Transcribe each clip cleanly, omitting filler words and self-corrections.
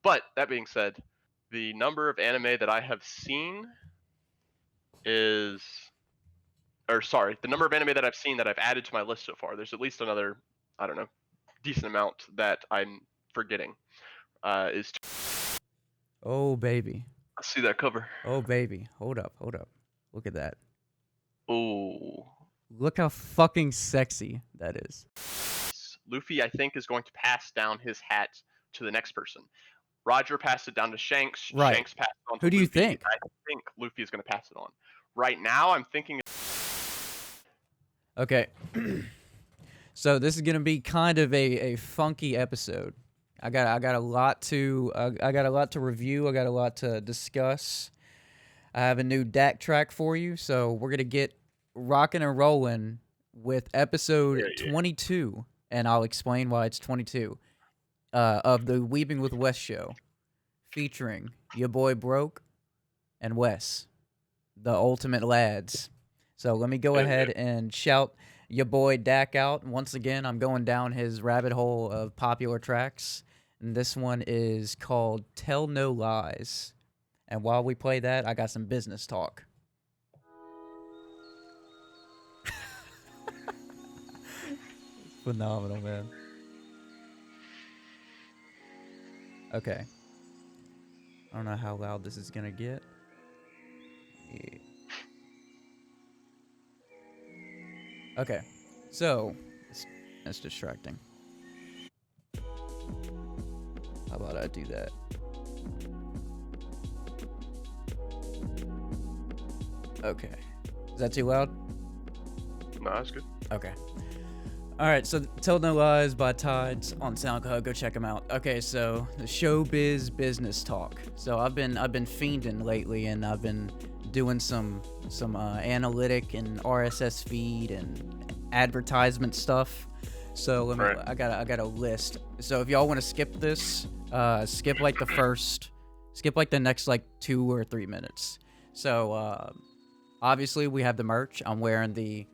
But that being said, the number of anime that I have seen is, or sorry, the number of anime that I've seen that I've added to my list so far. There's at least another, I don't know, decent amount that I'm forgetting. Is. Oh baby. I see that cover. Oh baby. Hold up. Look at that. Ooh. Look how fucking sexy that is. Luffy, I think, is going to pass down his hat to the next person. Roger passed it down to Shanks. Right. Shanks passed it on to Who do you Luffy. think? I think Luffy is going to pass it on. Right now, I'm thinking. Okay. So this is gonna be kind of a funky episode. I got a lot to review. I got a lot to discuss. I have a new DAC track for you, so we're gonna get rocking and rolling with episode 22, and I'll explain why it's 22 of the Weebing with Wes show, featuring your boy Broke and Wes, the ultimate lads. So let me go ahead and shout your boy Dak out. Once again, I'm going down his rabbit hole of popular tracks, and this one is called Tell No Lies. And while we play that, I got some business talk. Phenomenal, man. Okay. I don't know how loud this is gonna get. Yeah. Okay, so that's distracting. How about I do that? Okay, is that too loud? No, that's good. Okay. All right, so Tell No Lies by Tides on SoundCloud. Go check them out. Okay, so the showbiz business talk. So I've been fiending lately, and I've been doing some analytic and RSS feed and advertisement stuff. So let me. Right. I got a list. So if y'all want to skip this, skip like the next like 2 or 3 minutes. So obviously we have the merch. I'm wearing the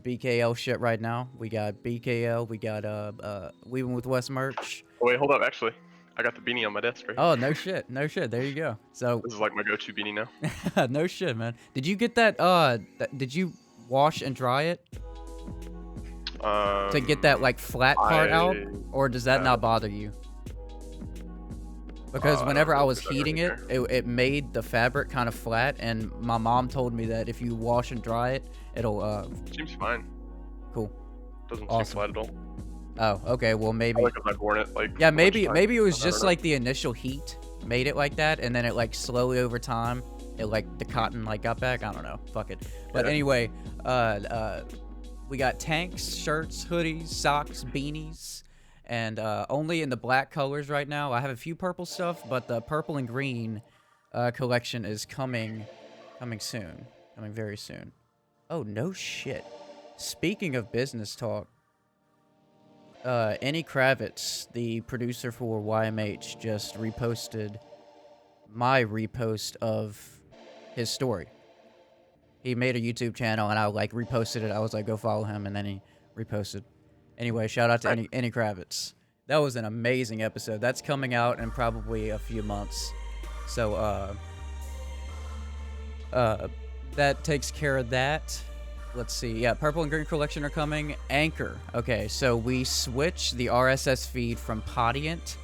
BKL shit right now. We got BKL. We got Weebing with Wes merch. Oh, wait, hold up. Actually, I got the beanie on my desk right. Oh, no shit. There you go. So this is like my go-to beanie now. no shit, man. Did you get that? Did you wash and dry it to get that like flat part out, or does that not bother you? Because whenever I was heating it made the fabric kind of flat, and my mom told me that if you wash and dry it, it'll Seems fine. Cool. Doesn't Awesome. seem flat at all. Oh, okay. Well, maybe. I like if I've worn it like. Yeah, maybe it was just like the initial heat made it like that, and then it like slowly over time, it like the cotton like got back. I don't know. Fuck it. But anyway, we got tanks, shirts, hoodies, socks, beanies. And only in the black colors right now. I have a few purple stuff, but the purple and green collection is coming soon. Coming very soon. Oh, no shit. Speaking of business talk, Annie Kravitz, the producer for YMH, just reposted my repost of his story. He made a YouTube channel, and I like reposted it. I was like, go follow him, and then he reposted. Anyway, shout out to Annie Kravitz. That was an amazing episode. That's coming out in probably a few months. So, that takes care of that. Let's see. Yeah, Purple and Green Collection are coming. Anchor. Okay, so we switched the RSS feed from Podiant.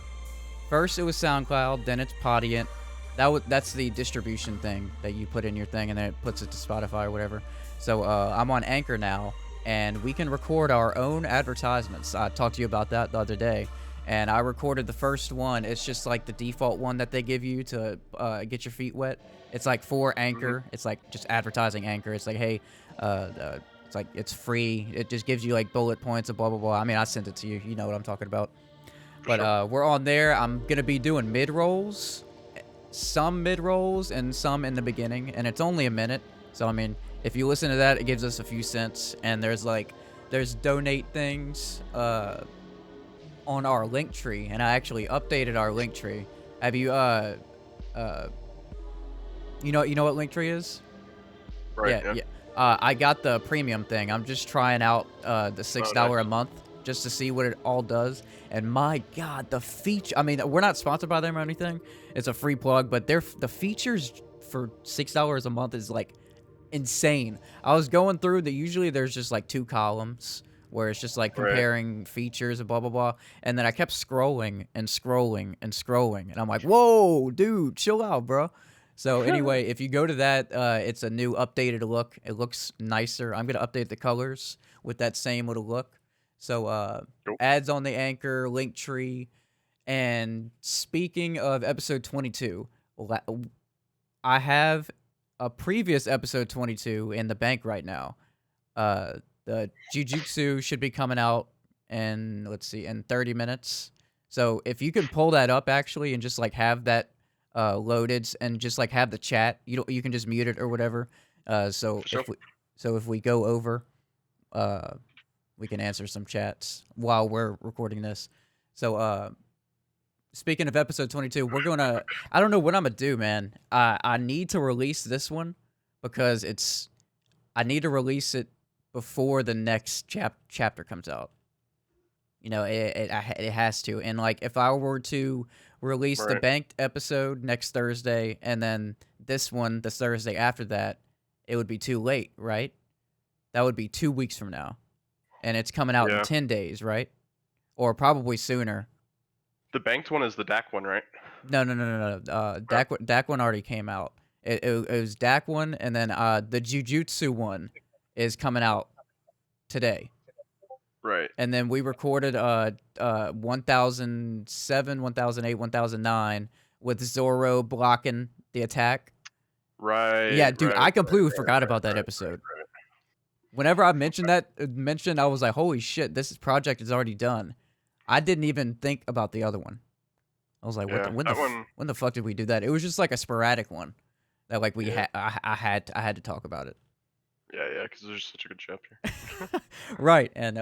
First it was SoundCloud, then it's Podiant. That's the distribution thing that you put in your thing, and then it puts it to Spotify or whatever. So, I'm on Anchor now. And we can record our own advertisements. I talked to you about that the other day. And I recorded the first one. It's just like the default one that they give you to get your feet wet. It's like for Anchor. Mm-hmm. It's like just advertising Anchor. It's like, hey, it's like it's free. It just gives you like bullet points and blah, blah, blah. I mean, I sent it to you. You know what I'm talking about. But we're on there. I'm going to be doing mid-rolls. Some mid-rolls and some in the beginning. And it's only a minute. So, I mean, if you listen to that, it gives us a few cents, and there's donate things on our link tree, and I actually updated our link tree. Have you you know what link tree is? Right. Yeah. I got the premium thing. I'm just trying out the $6 a month. just to see what it all does. And my God, the feature, I mean, we're not sponsored by them or anything. It's a free plug, but the features for $6 a month is like insane. I was going through usually there's just like 2 columns where it's just like comparing features and blah, blah, blah. And then I kept scrolling and scrolling and scrolling. And I'm like, whoa, dude, chill out, bro. So anyway, if you go to that, it's a new updated look. It looks nicer. I'm going to update the colors with that same little look. So ads on the Anchor, link tree. And speaking of episode 22, I have a previous episode 22 in the bank right now. The Jujutsu should be coming out in, let's see, in 30 minutes. So if you can pull that up actually and just like have that loaded and just like have the chat, you can just mute it or whatever. So if we go over, we can answer some chats while we're recording this. So speaking of episode 22, we're gonna. I don't know what I'm gonna do, man. I need to release this one because I need to release it before the next chapter comes out. You know, it has to. And like, if I were to release the banked episode next Thursday and then this one the Thursday after that, it would be too late, right? That would be 2 weeks from now, and it's coming out in 10 days, right? Or probably sooner. The banked one is the DAC one, right? No. DAC one already came out. It was DAC one, and then the Jujutsu one is coming out today. Right. And then we recorded 1007, 1008, 1009 with Zoro blocking the attack. Right. Yeah, dude, I completely forgot about that episode. Whenever I mentioned, I was like, holy shit, this project is already done. I didn't even think about the other one. I was like, when the fuck did we do that? It was just like a sporadic one that like I had to talk about it. Yeah, because there's such a good chapter. Right, and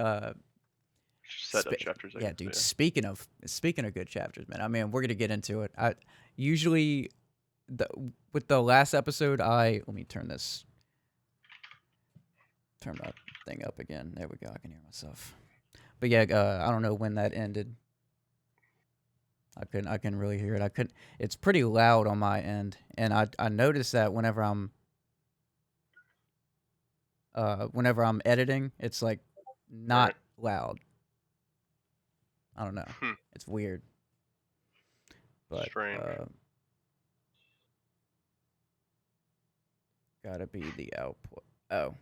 set up chapters. Yeah, dude. Speaking of good chapters, man. I mean, we're gonna get into it. I usually with the last episode, let me turn my thing up again. There we go. I can hear myself. But yeah, I don't know when that ended. I couldn't really hear it. It's pretty loud on my end, and I noticed that whenever I'm editing, it's like not loud. I don't know. It's weird. But strange. Gotta be the output. Oh,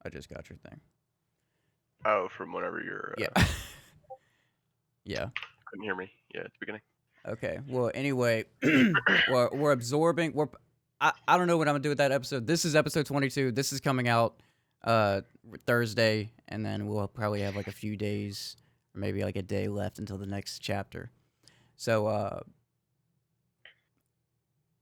I just got your thing. Oh, from whenever you're. Yeah. Yeah. Couldn't hear me. Yeah, at the beginning. Okay. Well, anyway, we're absorbing. I don't know what I'm gonna do with that episode. This is episode 22. This is coming out Thursday, and then we'll probably have like a few days, or maybe like a day left until the next chapter. So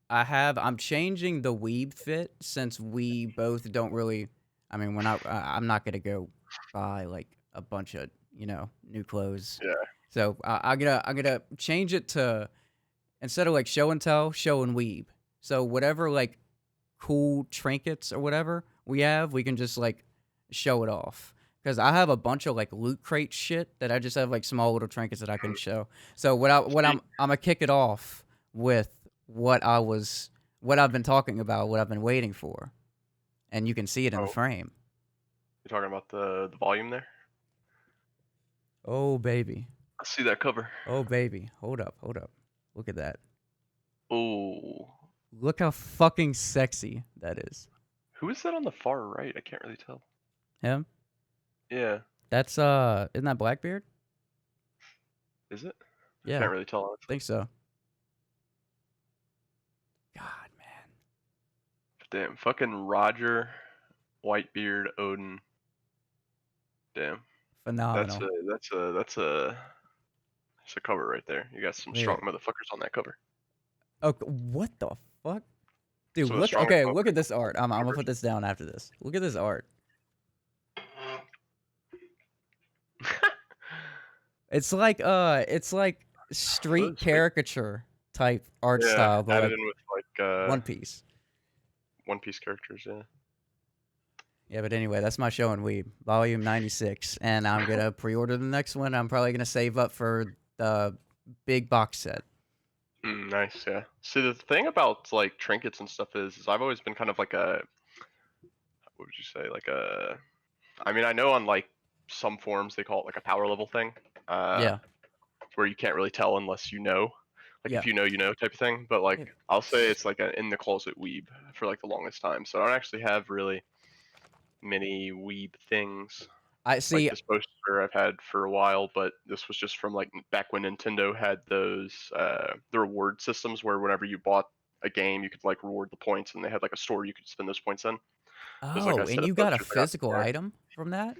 I'm changing the weeb fit since we both don't really. I mean, I'm not gonna go buy like a bunch of new clothes. Yeah. So I'm gonna change it to, instead of like show and tell, show and weeb. So whatever like cool trinkets or whatever we have, we can just like show it off. Because I have a bunch of like loot crate shit that I just have like small little trinkets that I can show. So I'm gonna kick it off with what I've been talking about, what I've been waiting for, and you can see it in the frame. You're talking about the volume there? Oh baby. I see that cover. Oh baby. Hold up. Look at that. Oh. Look how fucking sexy that is. Who is that on the far right? I can't really tell. Him? Yeah. That's isn't that Blackbeard? Is it? Yeah. I can't really tell. I think so. God, man. Damn, fucking Roger, Whitebeard, Odin. Damn. Phenomenal. That's a cover right there. You got some strong motherfuckers on that cover. Okay, what the fuck? Dude, So look at this art. I'm gonna put this down after this. Look at this art. It's like street caricature type art style, but added in with like One Piece. One Piece characters, yeah. Yeah, but anyway, that's my show and Weeb, volume 96, and I'm gonna pre-order the next one. I'm probably gonna save up for the big box set. Nice, yeah. See, the thing about like trinkets and stuff is I've always been kind of like a, what would you say, like a, I mean, I know on like some forums they call it like a power level thing, Yeah, where you can't really tell unless you know, like yeah. if you know type of thing. But Yeah. like I'll say it's like an in the closet weeb for like the longest time. So I don't actually have really many weeb things. I Like see. this poster I've had for a while, but this was just from like back when Nintendo had those the reward systems where whenever you bought a game, you could like reward the points, and they had like a store you could spend those points in. There's like Oh, a and set of you got a posters I got from physical there. item from that?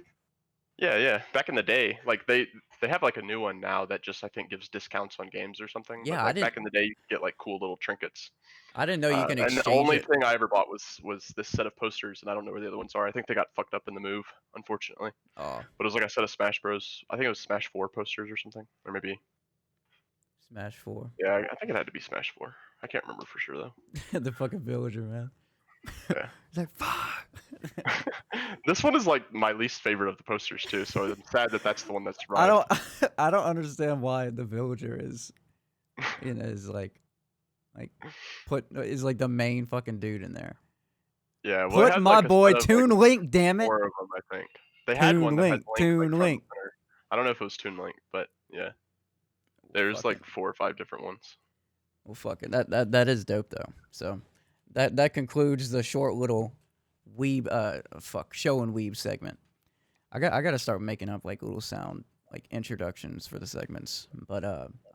Yeah, yeah. Back in the day, like they have like a new one now that just I think gives discounts on games or something. But Yeah, like back in the day, you could get like cool little trinkets. I didn't know you can And the exchange only it. thing I ever bought was this set of posters, and I don't know where the other ones are. I think they got fucked up in the move, unfortunately. Oh, But it was like a set of Smash Bros. I think it was Smash 4 posters or something, or maybe Smash 4. yeah, I think it had to be Smash 4. I can't remember for sure though. The fucking villager, man. Yeah. He's like, fuck. This one is like my least favorite of the posters too, so I'm sad that that's the one that's I survived. don't I don't understand why the villager is is like is like the main fucking dude in there. Yeah, well, it Put had my like a boy set of Toon like Link, damn it. 4 of them, I think. They had one Toon that had Link, Link like Toon front Link. and center. I don't know if it was Toon Link, but yeah, there's Fucking, like 4 or 5 different ones. well, fucking that is dope though. So that concludes the short little weeb show and weeb segment. I gotta start making up like little sound like introductions for the segments, but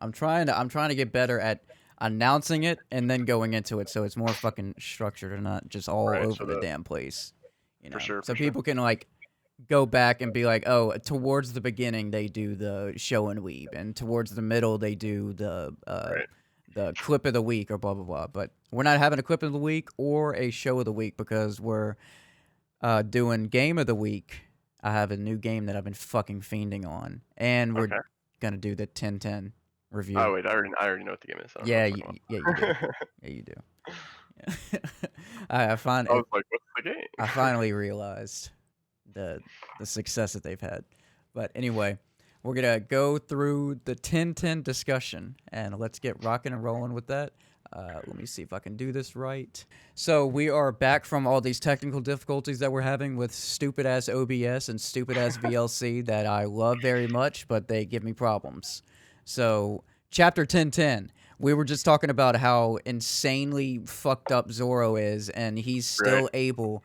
I'm trying to get better at announcing it and then going into it so it's more fucking structured and not just all Right, over so the the damn place, you know. for sure, So for sure. people can like go back and be like, oh, towards the beginning they do the show and weeb, and towards the middle they do Right. the clip of the week or blah blah blah. But we're not having a clip of the week or a show of the week because we're doing game of the week. I have a new game that I've been fucking fiending on, and we're Okay. gonna do the 10-10 review. Oh wait, I already know what the game is. I don't know Yeah, what I'm yeah, you talking do. about. Yeah, you do. Yeah. I find I it. was like, what's the game? I finally realized the success that they've had. But anyway, we're gonna go through the 10-10 discussion, and let's get rocking and rolling with that. Let me see if I can do this right. So we are back from all these technical difficulties that we're having with stupid ass OBS and stupid ass VLC that I love very much, but they give me problems. So chapter 10-10. We were just talking about how insanely fucked up Zoro is, and he's still Right. able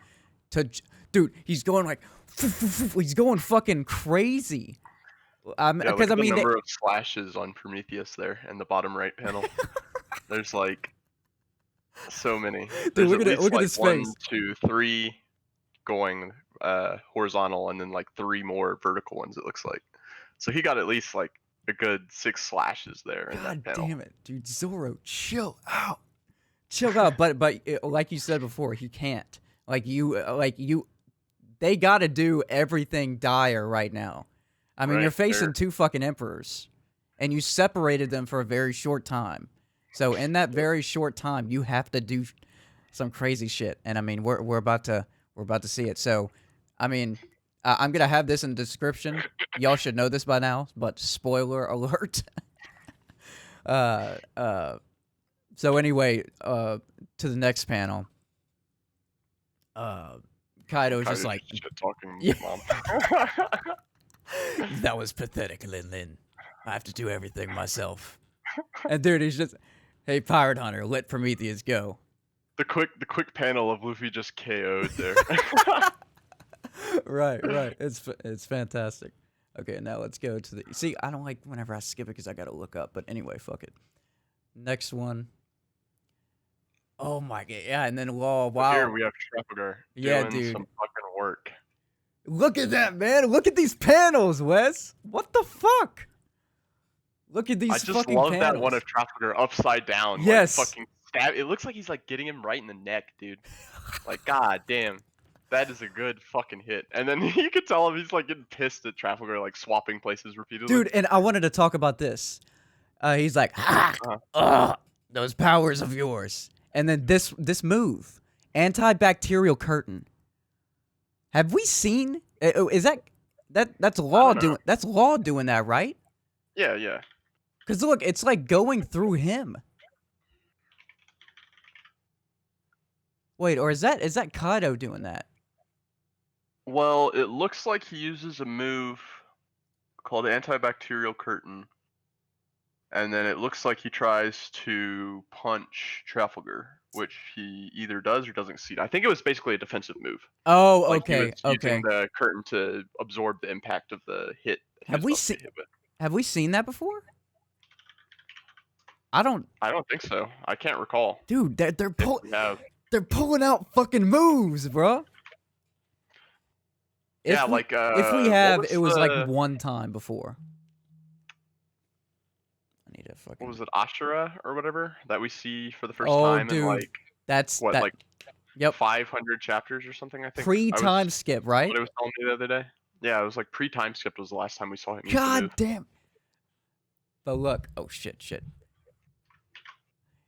to. Dude, he's going like. He's going fucking crazy. Yeah, look Because at I the mean, number of slashes on Prometheus there in the bottom right panel. There's like so many. dude, There's look at at it. least Look at like his 1, face. 2, 3 going horizontal, and then like 3 more vertical ones. It looks like. So he got at least like a good 6 slashes there in that God panel. damn it, dude, Zoro, chill out, chill out. But like you said before, he can't. Like you, they got to do everything dire right now. I mean, Right, you're facing they're- 2 fucking emperors, and you separated them for a very short time. So in that very short time, you have to do some crazy shit. And I mean, we're about to see it. So, I mean, I'm gonna have this in the description. Y'all should know this by now, but spoiler alert. So anyway, to the next panel. Kaido's just like, shit talking Yeah. mom. that was pathetic, Lin Lin. I have to do everything myself. And dude, he's just, hey, Pirate Hunter, let Prometheus go. The quick panel of Luffy just KO'd there. Right. It's fantastic. Okay, now let's go to the. See, I don't like whenever I skip it because I gotta look up. But anyway, fuck it. Next one. Oh my god, yeah, and then Law. Wow. Here we have Trafalgar Yeah, doing dude. some fucking work. Look at that, man. Look at these panels, Wes. What the fuck? Look at these I just fucking love panels. that one of Trafalgar upside down. Yes. Like, fucking stab. It looks like he's like getting him right in the neck, dude. Like, god damn. That is a good fucking hit. And then you could tell him he's like getting pissed at Trafalgar, like swapping places repeatedly. Dude, and I wanted to talk about this. He's like, Uh-huh. those powers of yours. And then this move, antibacterial curtain. Have we seen? Is that's I Law don't know. doing that, right? Yeah, yeah. Because look, it's like going through him. Wait, or is that Kaido doing that? Well, it looks like he uses a move called antibacterial curtain, and then it looks like he tries to punch Trafalgar, which he either does or doesn't succeed. I think it was basically a defensive move. Oh, Like he was okay, using okay. the curtain to absorb the impact of the hit that he Have was we about to seen get hit with. Have we seen that before? I don't, I don't think so. I can't recall dude. if we have. They're pulling out fucking moves, bro. Yeah, like If we what have, was it was like the one time before. I need to what fucking. was it, Ashura or whatever that we see for the first Oh, time in dude, like that's what, that. like Yep, 500 chapters or something, I think. pre-time skip, What right? it was telling me the other day. Yeah, it was like pre-time skipped was the last time we saw him use the God move. damn. But look, oh shit.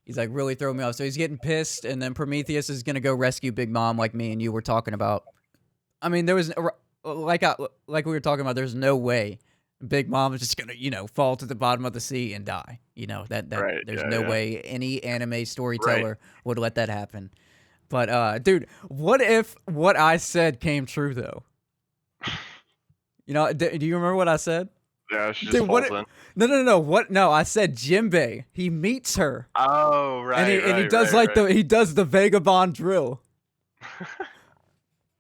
He's like really throwing me off. So he's getting pissed, and then Prometheus is gonna go rescue Big Mom, like me and you were talking about. I mean, there was like we were talking about. There's no way Big Mom is just gonna fall to the bottom of the sea and die. That Right, there's yeah, no yeah. way any anime Right. storyteller would let that happen. But dude, what if what I said came true though? Do you remember what I said? Yeah, she just Dude, what? falls in. No. What? No, I said Jinbei. He meets her, Oh, and right, he right, does right, right. he does the vagabond drill.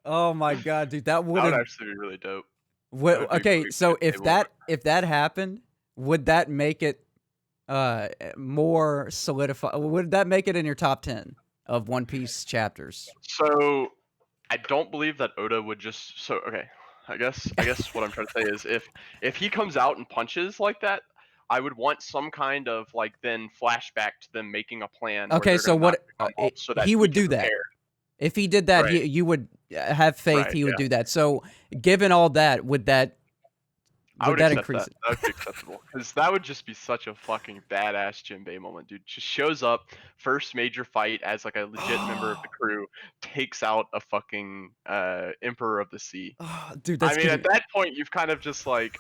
Oh my god, dude, that would That would have. actually be really dope. That would be Okay, really so good table work. if that happened, would that make it more solidify? Would that make it in your top 10 of One Piece chapters? So I don't believe that Oda would just okay. I guess what I'm trying to say is if he comes out and punches like that, I would want some kind of like then flashback to them making a plan where Okay, they're so gonna knock what Big Mom off so that he he would can do that. prepare. If he did that, Right, you would have faith right, he would yeah. do that. So, given all that, I would that accept increase that. it? That would be acceptable because that would just be such a fucking badass Jinbei moment, dude. Just shows up, first major fight as like a legit member of the crew, takes out a fucking Emperor of the Sea. Oh, dude, I that's mean, at giving. that point, you've kind of just like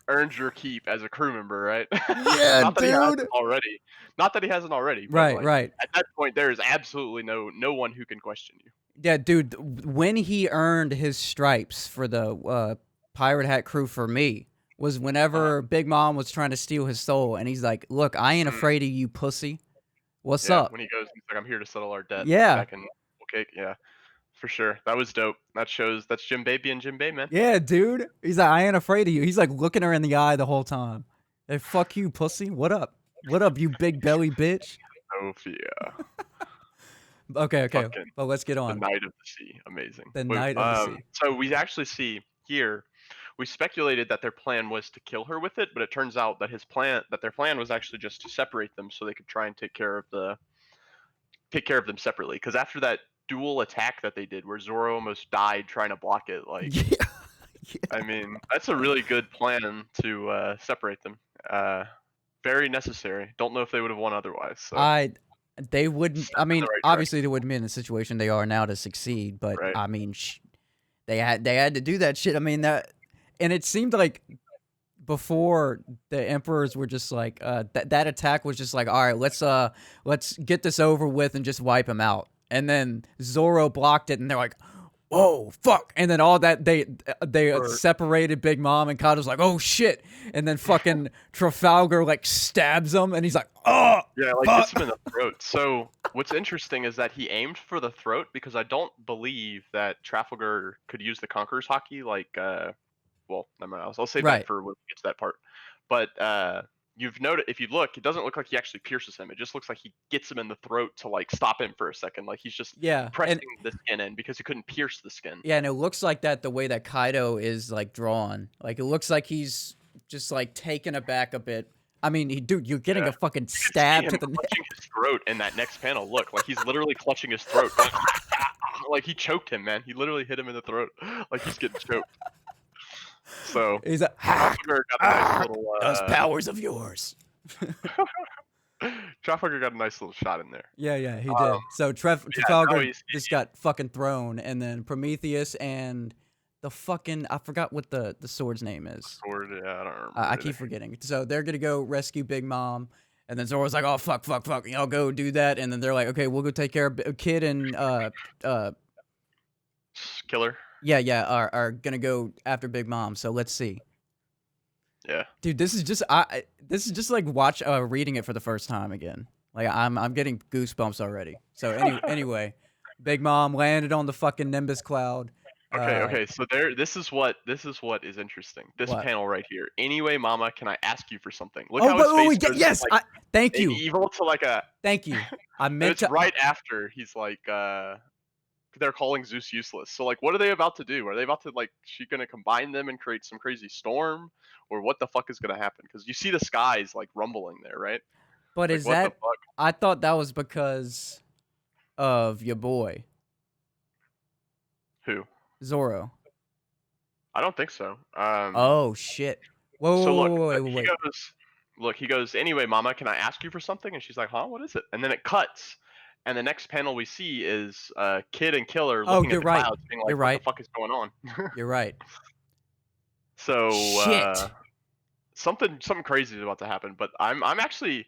earned your keep as a crew member, right? Yeah, Not that he hasn't dude. already. Not that he hasn't already, but Right, like right. at that point, there is absolutely no one who can question you. Yeah, dude. When he earned his stripes for the pirate hat crew for me was Uh, whenever Big Mom was trying to steal his soul, and he's like, "Look, I ain't mm, afraid of you, pussy. What's yeah, up?" when he goes, he's like, "I'm here to settle our debt." Yeah, Back in Cake, yeah, for sure. That was dope. That shows that's Jim Baby and Jim Bay, man. yeah, dude. He's like, "I ain't afraid of you." He's like looking her in the eye the whole time. Hey, fuck you, pussy. What up? What up, you big belly bitch? Sophia, Okay. fucking But let's get the on. Knight of the Sea, amazing. The Wait, Knight of the Sea. so we actually see here. We speculated that their plan was to kill her with it, but it turns out that their plan was actually just to separate them so they could try and take care of them separately. Because after that dual attack that they did, where Zoro almost died trying to block it, like Yeah. I mean, that's a really good plan to separate them. Very necessary. Don't know if they would have won otherwise. So They wouldn't. step I in mean, the right direction, obviously, they wouldn't be in the situation they are now to succeed. But right? I mean, they had to do that shit. I mean and it seemed like before the emperors were just like that attack was just like, all right, let's get this over with and just wipe him out. And then Zoro blocked it, and they're like, whoa, fuck. And then all that they Or separated Big Mom, and Kaido's like, oh shit. And then fucking Trafalgar like stabs him, and he's like, oh yeah, like fuck. hits him in the throat. So what's interesting is that he aimed for the throat because I don't believe that Trafalgar could use the Conqueror's Hockey. Like, well, never mind. I'll save that Right. for when we get to that part. But you've noted if you look, it doesn't look like he actually pierces him. It just looks like he gets him in the throat to like stop him for a second. Like he's just Yeah. pressing the skin in because he couldn't pierce the skin. Yeah, and it looks like that the way that Kaido is like drawn. Like it looks like he's just like taken aback a bit. I mean, dude, you're getting Yeah. a fucking You can stab see to him the neck. clutching his throat in that next panel. Look, like he's literally clutching his throat. Like he choked him, man. He literally hit him in the throat, like he's getting choked. So He's like, Trafalgar got a nice little. those powers of yours. Trafalgar got a nice little shot in there. Yeah, he Um, did. So yeah, now Trafalgar he's just got fucking thrown, and then Prometheus and the fucking I forgot what the sword's name is. Sword, yeah, I don't remember. I keep forgetting. So they're gonna go rescue Big Mom, and then Zoro's like, "Oh fuck, y'all go do that." And then they're like, "Okay, we'll go take care of Kid and Killer. yeah, are gonna go after Big Mom." So let's see. Yeah. Dude, this is just like reading it for the first time again. Like I'm getting goosebumps already. So anyway, Big Mom landed on the fucking Nimbus cloud. Okay. So this is what is interesting. This What? panel right here. Anyway, Mama, can I ask you for something? Look Oh, how his face wait, goes yes. from, like, Thank an you. evil to like a. Thank you. I And meant it's to. right after he's like, they're calling Zeus useless. So like, what are they about to do? Are they about to like, she gonna combine them and create some crazy storm, or what the fuck is gonna happen? Because you see the skies like rumbling there, right? But Like, is what the that? fuck? I thought that was because of your boy Who? Zoro. I don't think so. Oh shit. Whoa, So look, wait. he goes, anyway, Mama, can I ask you for something? And she's like, huh, what is it? And then it cuts. And the next panel we see is Kid and Killer Oh, looking at you're the right. clouds, being You're like, what the right. fuck is going on? You're right. So Shit. something crazy is about to happen. But I'm actually,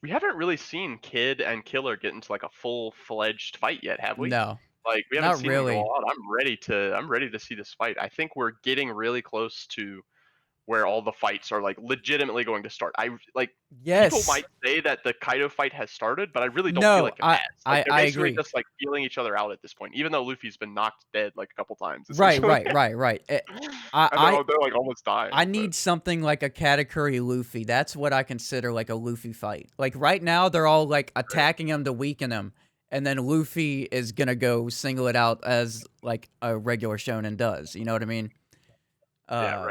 we haven't really seen Kid and Killer get into like a full-fledged fight yet, have we? No, Like, we haven't not seen them go really. out. I'm ready to see this fight. I think we're getting really close to where all the fights are like legitimately going to start. I like, people Yes. might say that the Kaido fight has started, but I really don't feel No, like it has. Like, they're I basically agree. just like feeling each other out at this point, even though Luffy's been knocked dead like a couple times, Right, essentially. right. And they're like almost dying. I But need something like a Katakuri Luffy. That's what I consider like a Luffy fight. Like right now, they're all like attacking him to weaken him, and then Luffy is gonna go single it out as like a regular shonen does. You know what I mean? yeah,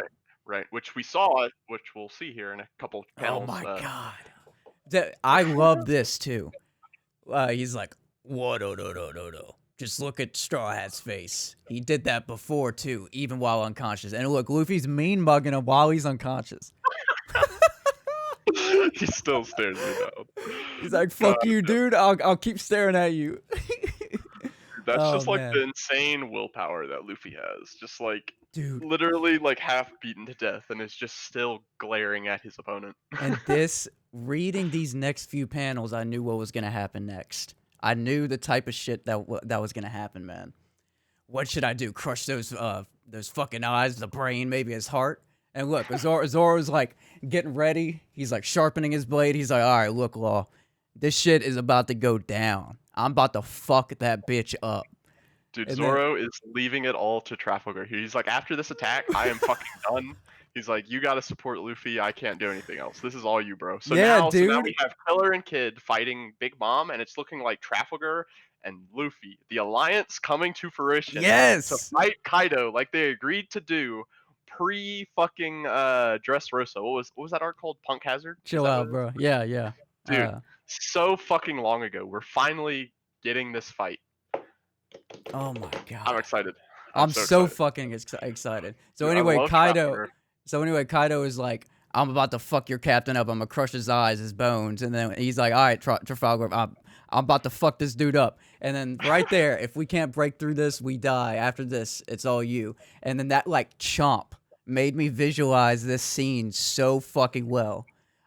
right. Which we saw, which we'll see here in a couple Oh panels. my god, I love this too. He's like, what? No. Just look at Straw Hat's face. He did that before too, even while unconscious. And look, Luffy's mean mugging him while he's unconscious. He still stares me down. He's like, "Fuck God, you, dude. I'll keep staring at you." that's Oh just like man, the insane willpower that Luffy has. Just like dude. literally like half beaten to death and is just still glaring at his opponent. And reading these next few panels, I knew what was gonna happen next. I knew the type of shit that was gonna happen, man. What should I do? Crush those fucking eyes, the brain, maybe his heart. And look, Zoro's like getting ready. He's like sharpening his blade. He's like, all right, look, Law, this shit is about to go down. I'm about to fuck that bitch up. Dude, And then, Zoro is leaving it all to Trafalgar here. He's like, after this attack, I am fucking done. He's like, you gotta support Luffy. I can't do anything else. This is all you, bro. So yeah, now dude. we have Killer and Kid fighting Big Mom, and it's looking like Trafalgar and Luffy, the alliance coming to fruition to Yes. fight Kaido like they agreed to do pre fucking Dressrosa. What was that art called? Punk Hazard? Is Chill that what out, it is? bro. Yeah. Dude, so fucking long ago. We're finally getting this fight. Oh my god. I'm excited. I'm so excited. fucking excited. So Dude, I anyway, love Kaido. Trafalgar. So anyway, Kaido is like, I'm about to fuck your captain up. I'm gonna crush his eyes, his bones, and then he's like, all right, Trafalgar, I'm about to fuck this dude up. And then right there, if we can't break through this, we die. After this, it's all you. And then that like chomp made me visualize this scene so fucking well.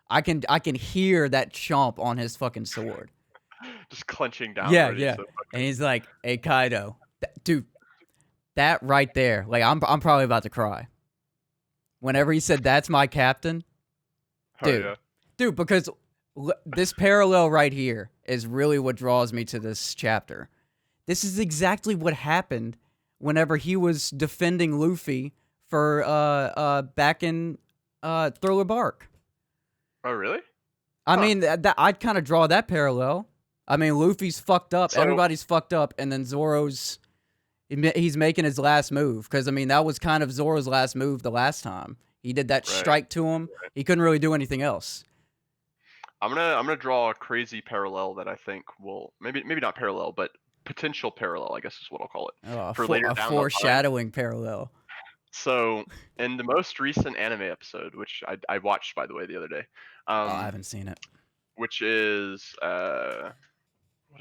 I can hear that chomp on his fucking sword. Just clenching down. Yeah. So And he's like, hey Kaido, dude. That right there, like I'm probably about to cry. Whenever he said that's my captain, dude, because this parallel right here is really what draws me to this chapter. This is exactly what happened whenever he was defending Luffy for back in Thriller Bark. Oh really? I mean, that I'd kind of draw that parallel. I mean, Luffy's fucked up, everybody's fucked up, and then Zoro's. He's making his last move because I mean that was kind of Zoro's last move the last time he did that strike to him. He couldn't really do anything else. I'm gonna draw a crazy parallel that I think will maybe not parallel, but potential parallel, I guess is what I'll call it, for later down foreshadowing parallel. So in the most recent anime episode, which I watched by the way the other day, I haven't seen it. which is what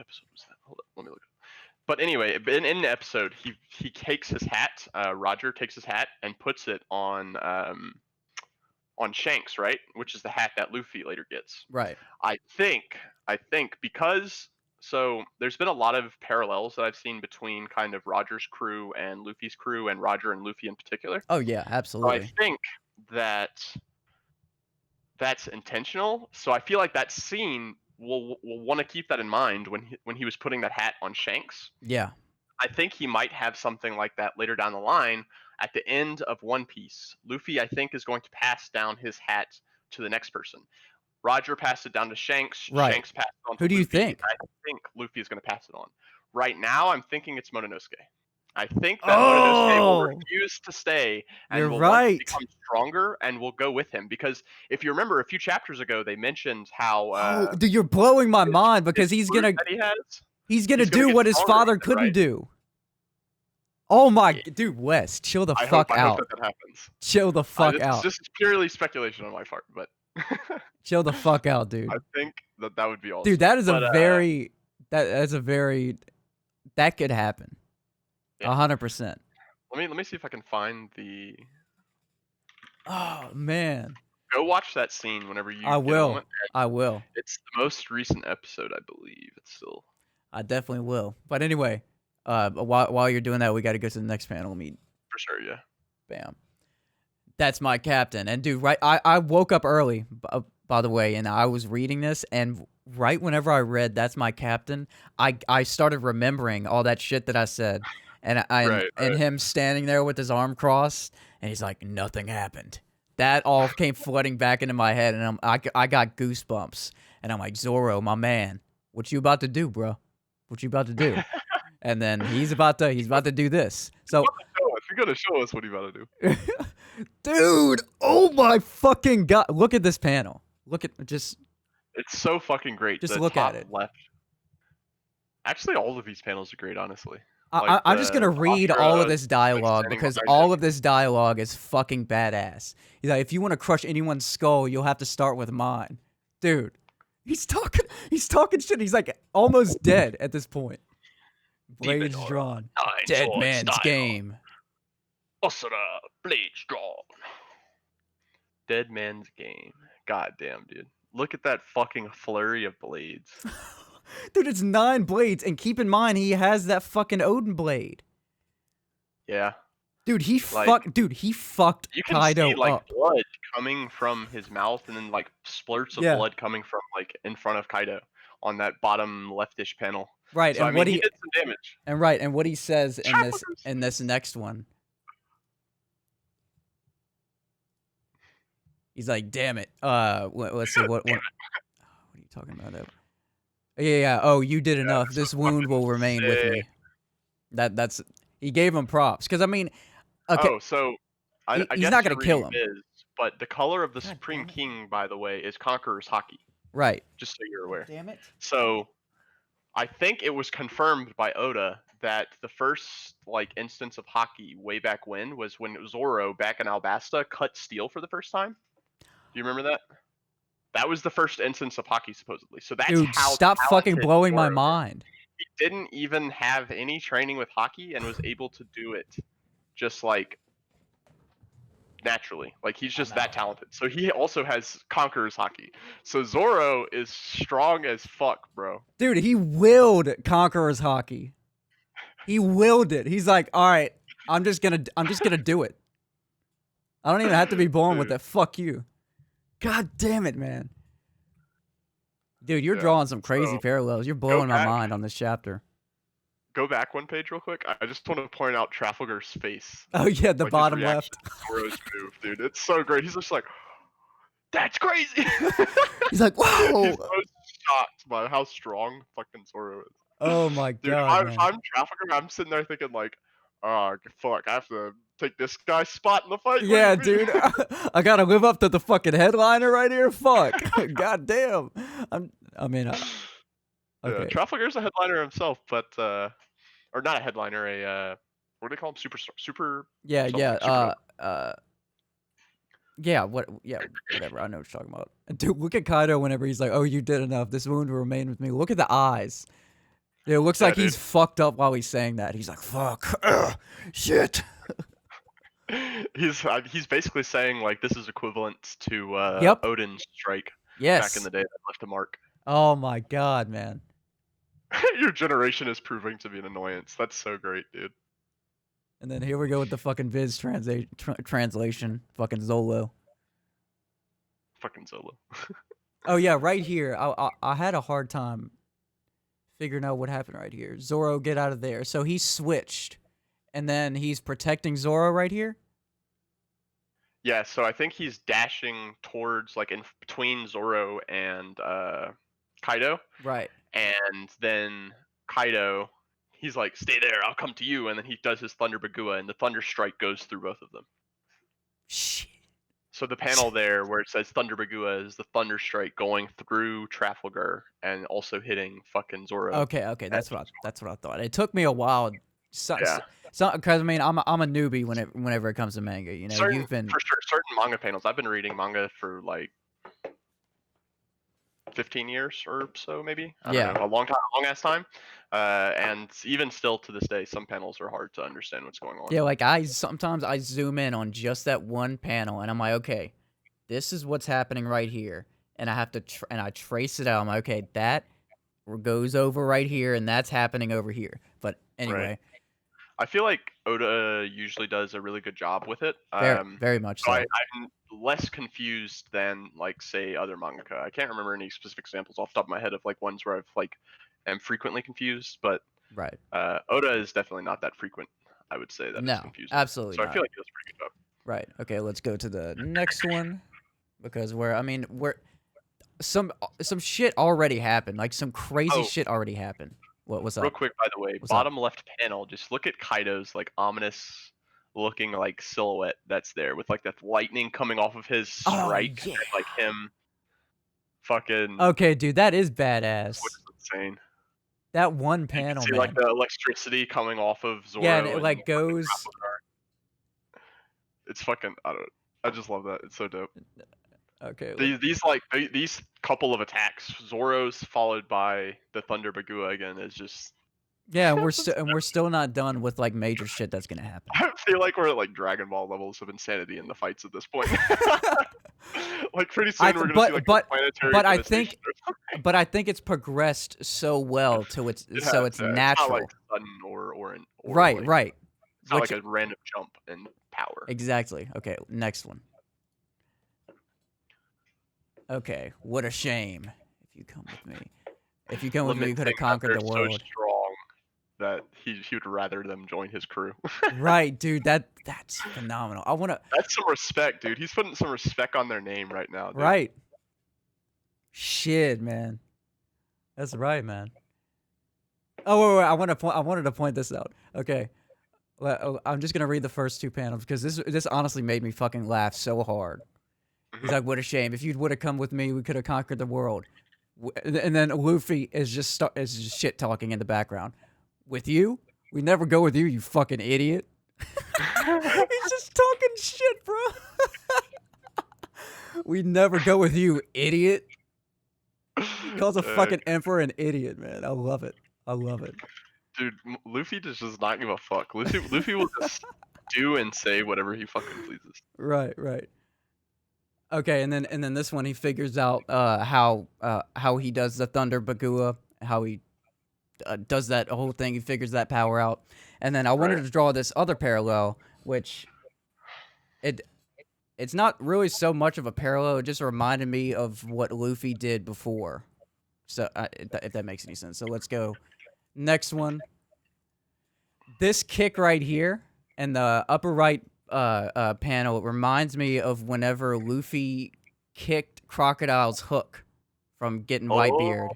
episode was that? Hold up, let me look. But anyway, in the episode, he takes his hat. Roger takes his hat and puts it on Shanks, right? Which is the hat that Luffy later gets. Right. I think because so there's been a lot of parallels that I've seen between kind of Roger's crew and Luffy's crew, and Roger and Luffy in particular. Oh yeah, So I absolutely. think that that's intentional. So I feel like that scene will want to keep that in mind when he was putting that hat on Shanks. Yeah. I think he might have something like that later down the line at the end of One Piece. Luffy, I think, is going to pass down his hat to the next person. Roger passed it down to Shanks. Right. Shanks passed it on to Who do you Luffy. think? I think Luffy is going to pass it on. Right now, I'm thinking it's Mononosuke. I think that Mononosuke will Oh, refuse to stay and you're will want to right. become stronger and will go with him. Because if you remember a few chapters ago, they mentioned how Oh, dude, you're blowing my mind his because he's fruit gonna that he has, he's gonna he's going do to get what his stronger father with it, couldn't right? do. Oh my, Yeah. dude, Wes, chill the I fuck hope out. that happens. Chill the fuck This out. is just purely speculation on my part, but Chill the fuck out, I dude. think that would be awesome. Dude, that is a But very that's a very that could happen. yeah. 100%. Let me see if I can find the. Oh man, Go watch that scene whenever you I get a will. moment. I will. It's the most recent episode, I believe. It's still. I definitely will. But anyway, while you're doing that, we got to go to the next panel meet. For sure, yeah. Bam. That's my captain. And dude, right, I woke up early, by the way, and I was reading this, and right whenever I read "That's my captain," I started remembering all that shit that I said, and Right. him standing there with his arm crossed, and he's like, "Nothing happened." That all came flooding back into my head, and I got goosebumps, and I'm like, Zoro, my man, what you about to do, bro? What you about to do? And then he's about to do this. So You're gonna show us what you about to do. dude, oh my fucking god. Look at this panel. Look at It's so fucking great. Just The look top at it. left. Actually, all of these panels are great, honestly. I'm just gonna read all of this dialogue standing because behind all him. of this dialogue is fucking badass. He's like, if you want to crush anyone's skull, you'll have to start with mine. Dude, he's talking shit. He's like almost dead at this point. Blades Demon drawn. Nine Dead sword man's style. game. Asura, blades drawn. Dead man's game. God damn, dude. Look at that fucking flurry of blades. Dude, it's 9 blades, and keep in mind he has that fucking Odin blade. Yeah. Dude, he Like, fucked You can Kaido see like up. blood coming from his mouth and then like splurts of Yeah. blood coming from like in front of Kaido on that bottom leftish panel. Right, So and I mean, what he he did some damage. and what he says in this next one. He's like, "Damn it. Let's see what are you talking about? Yeah. Oh, you did enough. this This was wound fucking will remain with me." sick. That's he gave him props cuz I mean, okay, Oh, so I he's guess not you're going to kill reading him. Viz, but the color of the God Supreme damn it. King, by the way, is Conqueror's Hockey. Right. Just so you're aware. Damn it. So I think it was confirmed by Oda that the first like instance of hockey way back when was when Zoro back in Alabasta cut steel for the first time. Do you remember that? That was the first instance of hockey supposedly. So that's Dude, how stop fucking talented blowing my Zoro is. mind. He didn't even have any training with hockey and was able to do it just like naturally. Like he's just that talented. So he also has Conqueror's Hockey. So Zoro is strong as fuck, bro. Dude, he willed Conqueror's Hockey. He willed it. He's like, "All right, I'm just going to do it. I don't even have to be born with Dude. it. Fuck you." God damn it, man. Dude, you're Yeah, drawing some crazy so, parallels. You're blowing my back. mind on this chapter. Go back one page real quick. I just want to point out Trafalgar's face. Oh yeah, the Like, his bottom reaction left. to Zoro's move, dude. It's so great. He's just like, that's crazy. He's like, He's "Whoa." so shocked by how strong fucking Zoro is. Oh my Dude, god, if man. I'm Trafalgar, I'm sitting there thinking like, oh fuck, I have to take this guy's spot in the fight. What do Yeah, you mean?" dude. I got to live up to the fucking headliner right here. Fuck. God damn. Yeah, Okay. Trafalgar's a headliner himself, but or not a headliner, a what do they call him? Super. Yeah, something, yeah. supernova. Yeah, whatever. I know what you're talking about. Dude, look at Kaido whenever he's like, "Oh, you did enough. This wound will remain with me." Look at the eyes. It looks Yeah, like dude. he's fucked up while he's saying that. He's like, "Fuck, shit." He's basically saying like this is equivalent to Yep. Odin's strike back in Yes. the day that left a mark. Oh my god, man. Your generation is proving to be an annoyance. That's so great, dude. And then here we go with the fucking Viz translation. Fucking Zolo. Fucking Zolo. Oh yeah, right here. I had a hard time figuring out what happened right here. Zoro, get out of there. So he switched, and then he's protecting Zoro right here. Yeah, so I think he's dashing towards like in between Zoro and Kaido, Right. and then Kaido, he's like, "Stay there, I'll come to you," and then he does his Thunder Bagua, and the Thunder Strike goes through both of them. Shit. So the panel there where it says Thunder Bagua is the Thunder Strike going through Trafalgar and also hitting fucking Zoro. Okay, that's what I thought. It took me a while. Yeah. Because I mean, I'm a newbie whenever it comes to manga. You know, you've been for sure certain manga panels. I've been reading manga for like 15 years or so, maybe. I don't know, a long ass time. And even still to this day, some panels are hard to understand what's going on. Yeah, like sometimes I zoom in on just that one panel, and I'm like, okay, this is what's happening right here, and I have to and I trace it out. I'm like, okay, that goes over right here, and that's happening over here. But anyway, Right. I feel like Oda usually does a really good job with it. very much so. I'm less confused than like say other mangaka. I can't remember any specific examples off the top of my head of like ones where I've like am frequently confused, but Right. Oda is definitely not that frequent. I would say that No, it's confusing. absolutely So not. I feel like he does a pretty good job. Right. Okay, let's go to the next one because we're some shit already happened. Like some crazy shit already happened. What's up? Real quick, by the way, bottom left panel, just look at Kaido's like ominous looking like silhouette that's there with like that lightning coming off of his strike and like him fucking. Okay, dude, that is badass. Which is insane. That one panel, you can see, like the electricity coming off of Zoro. Yeah, and it like goes. It's fucking. I just love that. It's so dope. Okay. These couple of attacks, Zoro's followed by the Thunder Bagua again, is just. Yeah, and we're still not done with like major shit that's gonna happen. I feel like we're at like Dragon Ball levels of insanity in the fights at this point. Like pretty soon we're gonna see like planetary. But I think it's progressed so well to it's natural. It's not like sudden or right. It's not like a random jump in power. Exactly. Okay, next one. Okay, what a shame. If you come with me, you could have conquered the world. So strong that he would rather them join his crew. Right, dude. That's phenomenal. That's some respect, dude. He's putting some respect on their name right now. Dude. Right. Shit, man. That's right, man. Oh, wait. I wanted to point this out. Okay. Well, I'm just gonna read the first two panels because this honestly made me fucking laugh so hard. He's like, "What a shame! If you would have come with me, we could have conquered the world." And then Luffy is just shit talking in the background. With you? We never go with you, you fucking idiot. He's just talking shit, bro. We never go with you, idiot. He calls a fucking emperor an idiot, man. I love it. Dude, Luffy just does not give a fuck. Luffy will just do and say whatever he fucking pleases. Right. Okay, and then this one he figures out how he does the Thunder Bagua, how he does that whole thing. He figures that power out, and then I wanted to draw this other parallel, which it's not really so much of a parallel. It just reminded me of what Luffy did before. So if that makes any sense. So let's go. Next one. This kick right here in the upper right panel reminds me of whenever Luffy kicked Crocodile's hook from getting Whitebeard.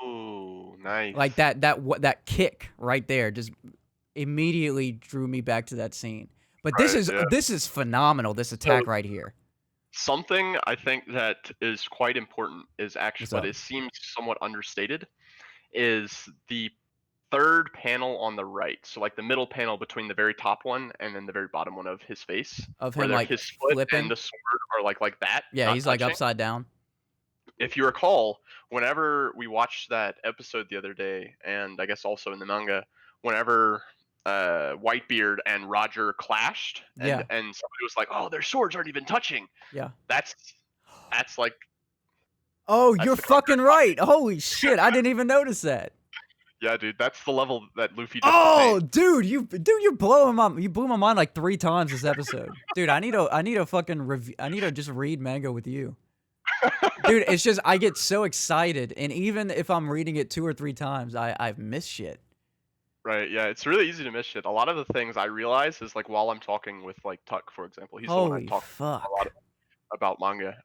Oh, nice. Like that kick right there just immediately drew me back to that scene. But this is phenomenal, this attack right here. Something I think that is quite important is actually, but it seems somewhat understated, is the third panel on the right. So like the middle panel between the very top one and then the very bottom one of his face. Of him like his foot flipping. and the sword are like that. Yeah, he's touching. Like upside down. if you recall, whenever we watched that episode the other day, and I guess also in the manga, whenever Whitebeard and Roger clashed, and Yeah. somebody was like, "Oh, their swords aren't even touching." Yeah. That's like Oh, that's you're the fucking right. Holy shit, I didn't even notice that. yeah, dude. That's the level that Luffy just Oh, attained. dude, you blew my mind like 3 times this episode. Dude, I need a fucking review. I need to just read manga with you. Dude, it's just I get so excited, and even if I'm reading it 2 or 3 times, I've missed shit. Right, yeah, it's really easy to miss shit. A lot of the things I realize is like while I'm talking with like Tuck, for example. He's the one I Holy talk a lot fuck. about manga.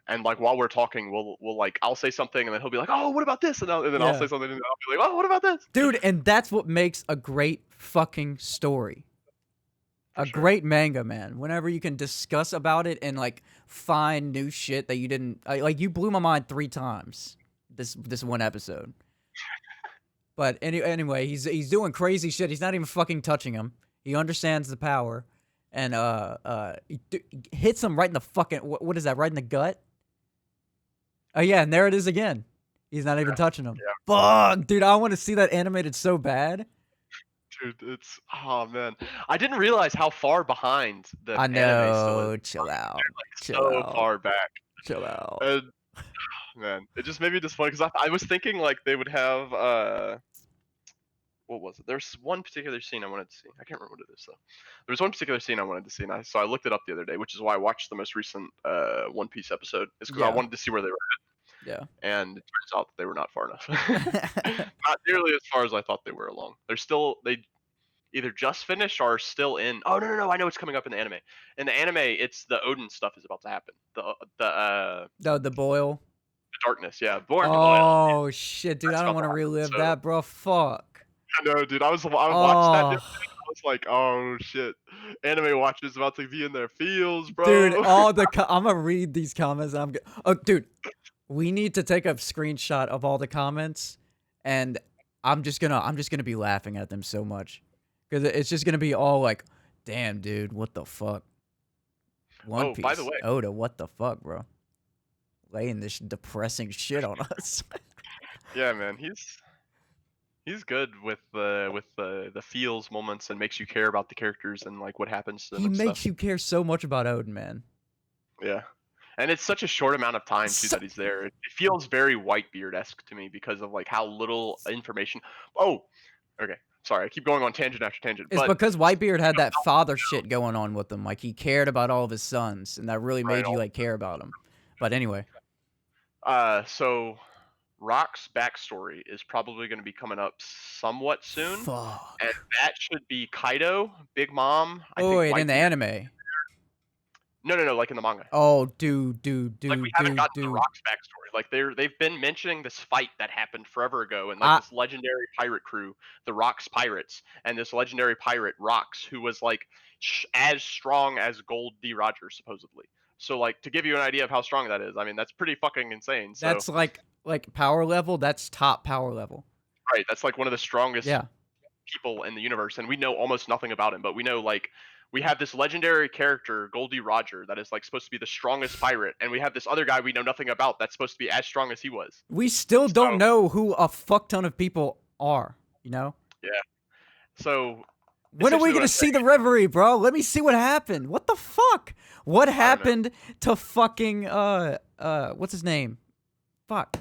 And like while we're talking, we'll like I'll say something and then he'll be like, "Oh, what about this?" And then I'll Yeah. say something and I'll be like, "Oh, what about this?" Dude, and that's what makes a great fucking story. For A sure. great manga, man. Whenever you can discuss about it and like find new shit that you didn't like, you blew my mind 3 times this one episode. But anyway, he's doing crazy shit. He's not even fucking touching him. He understands the power, and he hits him right in the fucking what is that? Right in the gut. Oh yeah, and there it is again. He's not even touching him. Yeah. Fuck, dude, I want to see that animated so bad. Dude, it's oh man. I didn't realize how far behind the I anime still is. know. Chill out. Chill So out. far back. Chill out. And man, it just made me disappointed because I was thinking like they would have what was it? There's one particular scene I wanted to see. I can't remember what it is though. There was one particular scene I wanted to see, and so I looked it up the other day, which is why I watched the most recent One Piece episode. Is because I Yeah. wanted to see where they were Yeah. at, and it turns out that they were not far enough. Not nearly as far as I thought they were along. They either just finished or are still in. Oh no! I know what's coming up in the anime. In the anime, it's the Odin stuff is about to happen. The boil. The darkness, yeah, Born to Boil. Oh shit, dude! That's I don't about want to to happen, relive so- that, bro. Fuck. I know, dude. I watched that. The other Oh, day, I was like, oh shit, anime watchers about to be in their feels, bro. dude, all the I'm gonna read these comments. And oh, dude, we need to take a screenshot of all the comments, and I'm just gonna be laughing at them so much, because it's just gonna be all like, damn, dude, what the fuck? One Piece. By the way, Oda, what the fuck, bro? Laying this depressing shit on us. yeah, man, he's good with the feels moments and makes you care about the characters and like what happens to them. He and makes stuff. you care so much about Odin, man. Yeah. And it's such a short amount of time too that he's there. It feels very Whitebeard-esque to me because of like how little information. Oh, okay. Sorry, I keep going on tangent after tangent. It's but because Whitebeard had that father shit going on with him. Like, he cared about all of his sons, and that really made you, like, care about him. But anyway. So Rock's backstory is probably going to be coming up somewhat soon. Fuck. And that should be Kaido, Big Mom. Oh, wait, in the anime. No, like in the manga. Oh, dude. Like we haven't gotten the Rock's backstory. Like they've been mentioning this fight that happened forever ago, and like this legendary pirate crew, the Rock's pirates, and this legendary pirate Rocks, who was like as strong as Gold D. Roger supposedly. So like to give you an idea of how strong that is, I mean that's pretty fucking insane. So, that's like power level. That's top power level. Right. That's like one of the strongest people in the universe, and we know almost nothing about him, but we know like. We have this legendary character, Goldie Roger, that is like supposed to be the strongest pirate, and we have this other guy we know nothing about that's supposed to be as strong as he was. We still don't know who a fuck ton of people are, you know? Yeah. So when are we gonna see the Reverie, bro? Let me see what happened. What the fuck? What happened to fucking what's his name? Fuck.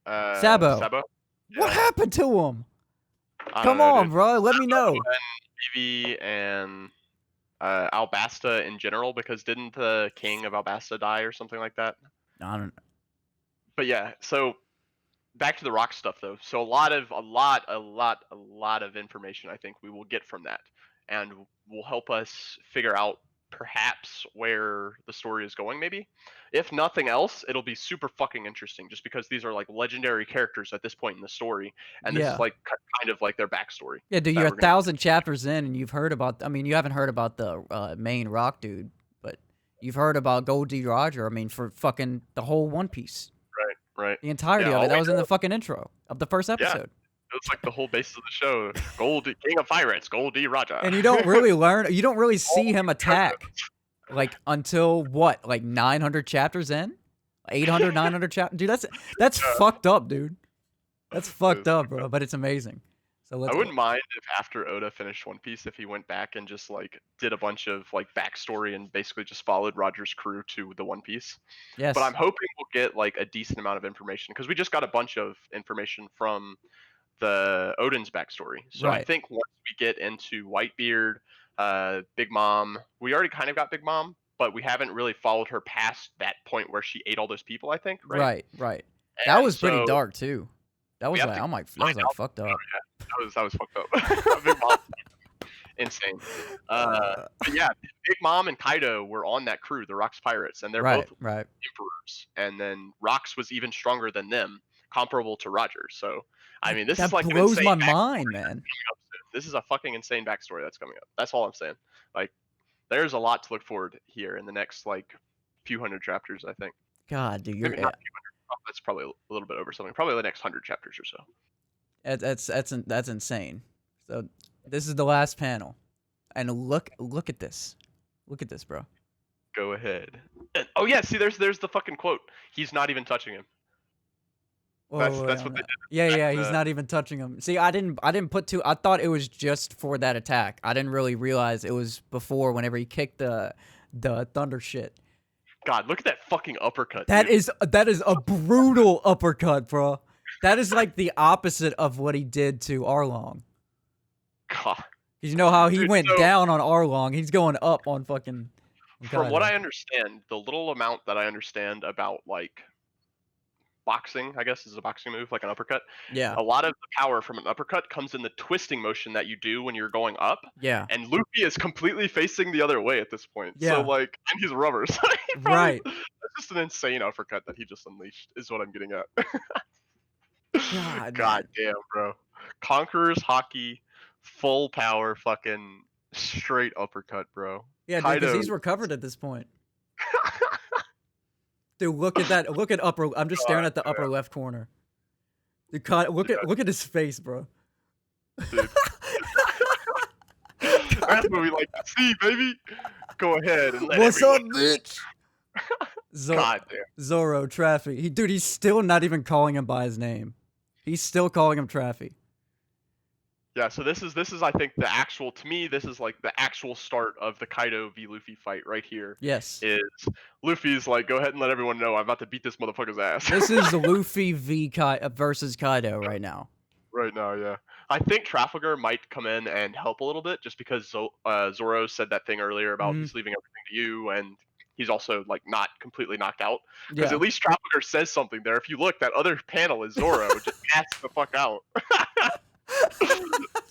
Sabo. Yeah. What happened to him? Come on, bro. Let me know. Vivi and Albasta in general, because didn't the king of Albasta die or something like that? I don't know. But yeah, so back to the rock stuff though. So a lot of information I think we will get from that, and will help us figure out perhaps where the story is going. Maybe if nothing else, it'll be super fucking interesting just because these are like legendary characters at this point in the story, and this is like kind of like their backstory. Yeah, dude, you're 1,000 chapters in, and you've heard about. I mean, you haven't heard about the main rock dude, but you've heard about Goldie Roger. I mean, for fucking the whole One Piece. Right. The entirety of it. That was in the fucking intro of the first episode. It was like the whole basis of the show. Goldie, King of Pirates, Goldie Roger. And you don't really learn. You don't really see him attack, like until what, like 900 chapters in, 800, 900 chapters. Dude, that's fucked up, dude. That's fucked up, bro. But it's amazing. So I let's. wouldn't mind if after Oda finished One Piece, if he went back and just like did a bunch of like backstory and basically just followed Roger's crew to the One Piece. But I'm Yes. hoping we'll get like a decent amount of information because we just got a bunch of information from the Odin's backstory. So I Right. think once we get into Whitebeard, Big Mom, we already kind of got Big Mom, but we haven't really followed her past that point where she ate all those people. I think, right? Right. Right. That And was pretty so dark too. That we was have like, to I'm like, that was find like out. fucked Oh up. yeah, that was fucked up. Big Mom, insane. But yeah, Big Mom and Kaido were on that crew, the Rocks Pirates, and they're Right. both Right. emperors. And then Rocks was even stronger than them, comparable to Roger. So I mean, this is That like an blows insane my backstory mind, man. coming up soon. This is a fucking insane backstory that's coming up. That's all I'm saying. Like, there's a lot to look forward here in the next like few hundred chapters. I think God, dude, maybe not few hundred. Oh, that's probably a little bit over something. Probably the next 100 chapters or so. that's insane. So this is the last panel, and look at this, bro. Go ahead. And, oh yeah, see, there's the fucking quote. He's not even touching him. That's Wait, what they did. yeah, in he's the- not even touching him. See, I didn't put two. I thought it was just for that attack. I didn't really realize it was before whenever he kicked the thunder shit. God, look at that fucking uppercut. That dude. is a brutal uppercut, bro. That is like the opposite of what he did to Arlong. God. 'Cause you know how he Dude, went so- down on Arlong, he's going up on fucking. From what Kaido. I understand, the little amount that I understand about like boxing, I guess is a boxing move, like an uppercut. Yeah, A lot of the power from an uppercut comes in the twisting motion that you do when you're going up. yeah, And Luffy is completely facing the other way at this point. Yeah. So like, and he's rubber. So he probably- right. That's just an insane uppercut that he just unleashed. Is what I'm getting at. God, God damn, bro. Conqueror's hockey, full power, fucking straight uppercut, bro. Yeah, because Kaido- he's recovered at this point. Dude, look at that. Look at upper. I'm just staring at the upper left corner. Dude, look at his face, bro. Dude. That's what we like to see, baby. Go ahead and let What's up, everyone- bitch? God damn. Zoro, Traffy. Dude, he's still not even calling him by his name. He's still calling him Traffy. Yeah, so this is I think the actual, to me, this is like the actual start of the Kaido v Luffy fight right here. Yes. Is Luffy's like, go ahead and let everyone know I'm about to beat this motherfucker's ass. This is Luffy versus Kaido right now. Right now, yeah. I think Trafalgar might come in and help a little bit just because Zoro said that thing earlier about Mhm. he's leaving everything to you, and he's also like not completely knocked out. Because Yeah. at least Trafalgar says something there. If you look, that other panel is Zoro just passed the fuck out.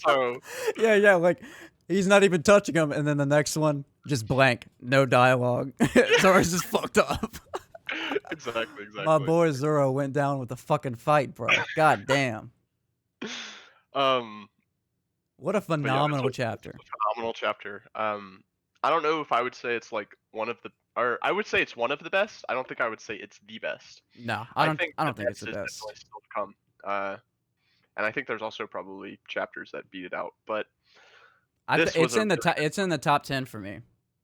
So Yeah, like he's not even touching him, and then the next one just blank, no dialogue. Zoro's just fucked up. exactly. My boy Zoro went down with a fucking fight, bro. God damn. What a But yeah, phenomenal it's chapter. a phenomenal chapter. I don't know if I would say it's like one of the, or I would say it's one of the best. I don't think I would say it's the best. No, I don't think it's the is best. definitely still to come. And I think there's also probably chapters that beat it out. But this was It's a in the really top. It's in the top 10 for me,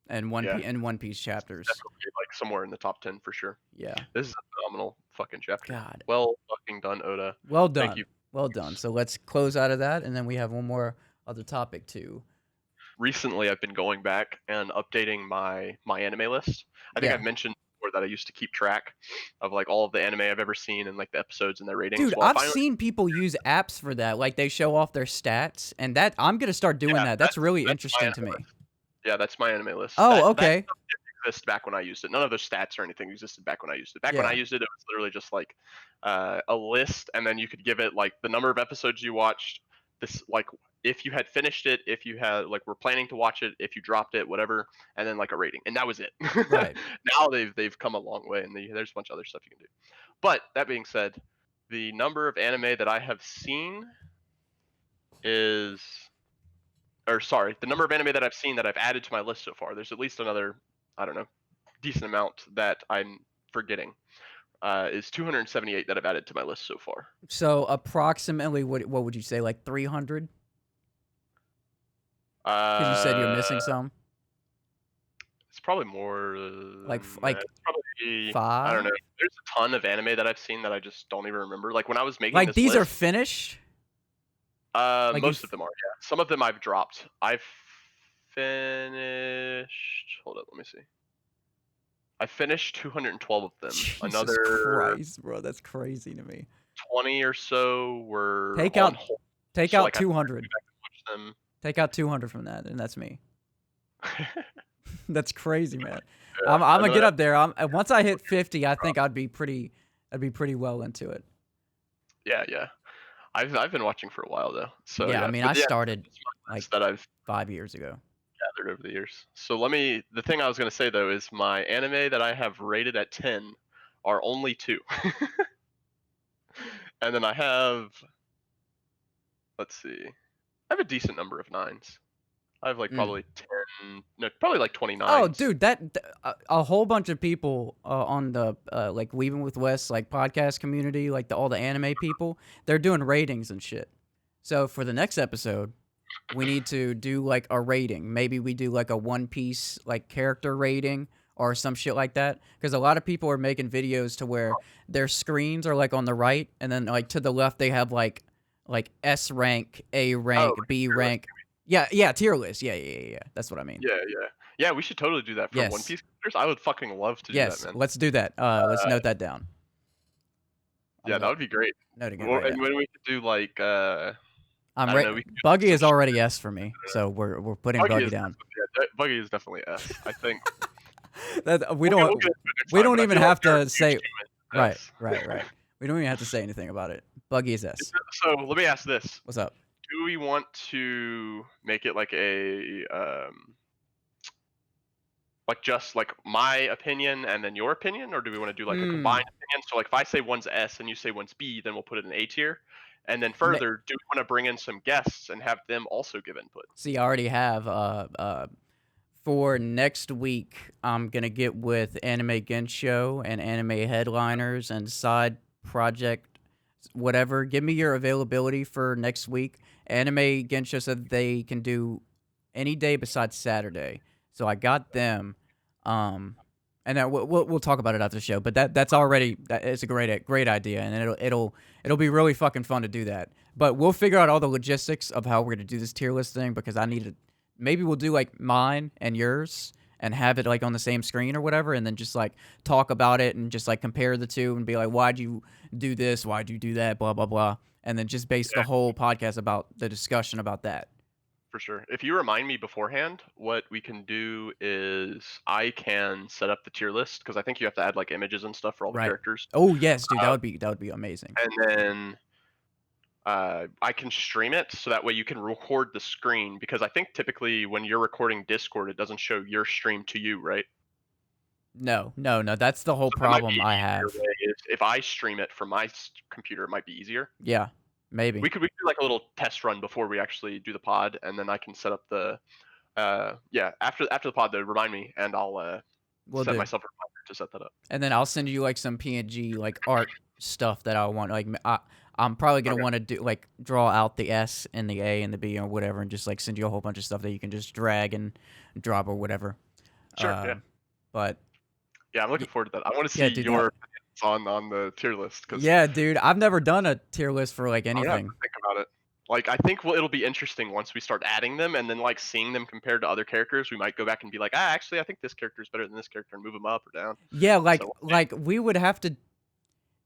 and Yeah. One Piece chapters. definitely like somewhere in the top 10 for sure. Yeah. This is a phenomenal fucking chapter. God. Well fucking done, Oda. Well done. Thank you. Well done. So let's close out of that, and then we have one more other topic too. Recently, I've been going back and updating my anime list. I think Yeah. I've mentioned before that I used to keep track of like all of the anime I've ever seen and like the episodes and their ratings. Dude, Well, I I've finally- seen people use apps for that. Like they show off their stats, and that I'm gonna start doing Yeah, that. That's really that's my interesting to anime me. list. Yeah, that's my anime list. Oh, That okay. stuff didn't exist back when I used it. None of those stats or anything existed back when I used it. Back when Yeah. I used it, it was literally just like a list, and then you could give it like the number of episodes you watched. This like if you had finished it, if you had like were planning to watch it, if you dropped it, whatever, and then like a rating, and that was it. Right. Now they've come a long way, and there's a bunch of other stuff you can do. But that being said, the number of anime that I have seen is, or sorry, the number of anime that I've seen that I've added to my list so far. There's at least another, I don't know, decent amount that I'm forgetting. Is 278 that I've added to my list so far. So approximately, what would you say, like 300? Because you said you're missing some. It's probably more Like than that. like It's probably, I don't 5? know. There's a ton of anime that I've seen that I just don't even remember. Like when I was making Like this these are list, finished? Like most you've of them are. Yeah, some of them I've dropped. I've finished. Hold up, let me see. I finished 212 of them. Jesus Another Christ, bro, that's crazy to me. 20 or so were Take on out hold. take So out like I have to 200. go back and watch Take out 200 from that, and that's me. them. That's crazy, man. Yeah, I'm and gonna then get up there. Once I hit 50, I think I'd be pretty well into it. yeah. I've been watching for a while though. So Yeah, I yeah, mean, but I yeah, started that's my like list that I've 5 years ago. gathered over the years. So the thing I was gonna say though is my anime that I have rated at 10 are only 2. And then I have, let's see, I have a decent number of 9s. I have like Mm. probably 10, no, probably like 29s. Oh, dude, a whole bunch of people on the like Weebing with Wes like podcast community, like all the anime people, they're doing ratings and shit. So for the next episode, we need to do like a rating. Maybe we do like a One Piece like character rating or some shit like that. Because a lot of people are making videos to where their screens are like on the right, and then like to the left they have like S rank, A rank, Oh, B tier list. rank. Yeah, tier list. Yeah. That's what I mean. Yeah. We should totally do that for One Yes. Piece characters. I would fucking love to do that, Yes, man. let's do that. Let's note that down. I'm Yeah, that not would be great. noting it Well, right and now. when we could do like, I'm I don't know, we could do Buggy some is already S for me, so we're putting Buggy Buggy is down. Buggy is definitely S. I think That we'll get into it next we time, don't but I even feel like have they're a to huge say human S. right. We don't even have to say anything about it. Buggy is S. So let me ask this: What's up? do we want to make it like a like just like my opinion and then your opinion, or do we want to do like a combined opinion? So like if I say one's S and you say one's B, then we'll put it in A tier. And then Ma- further, do we want to bring in some guests and have them also give input? See, I already have for next week, I'm gonna get with Anime Gensho and Anime Headliners and side project, whatever. Give me your availability for next week. Anime Gensho said they can do any day besides Saturday, so I got them. And then we'll talk about it after the show. But that's already it's a great idea, and it'll be really fucking fun to do that. But we'll figure out all the logistics of how we're gonna do this tier list thing because I need to. Maybe we'll do like mine and yours and have it like on the same screen or whatever, and then just like talk about it and just like compare the two and be like, why'd you do this? Why'd you do that? Blah blah blah, and then just base the whole podcast about the discussion about that. For sure. If you remind me beforehand, what we can do is I can set up the tier list because I think you have to add like images and stuff for all the Right. characters. Oh yes, dude, that would be amazing. And then I can stream it so that way you can record the screen because I think typically when you're recording Discord, it doesn't show your stream to you, right? No. That's the whole So that might problem be I an easier have. way is if I stream it from my computer, it might be easier. Yeah, maybe. We could do like a little test run before we actually do the pod, and then I can set up the after the pod though. Remind me, and I'll We'll set do. myself a reminder to set that up. And then I'll send you like some PNG like art stuff that I want. Like I'm probably gonna want to do like draw out the S and the A and the B or whatever, and just like send you a whole bunch of stuff that you can just drag and drop or whatever. Sure. Yeah. But yeah, I'm looking forward to that. I want to see dude, your opinions on the tier list. Cause yeah, dude, I've never done a tier list for like anything. I have to think about it. Like I think it'll be interesting once we start adding them and then like seeing them compared to other characters. We might go back and be like, actually, I think this character is better than this character, and move them up or down. Yeah, So, like we would have to.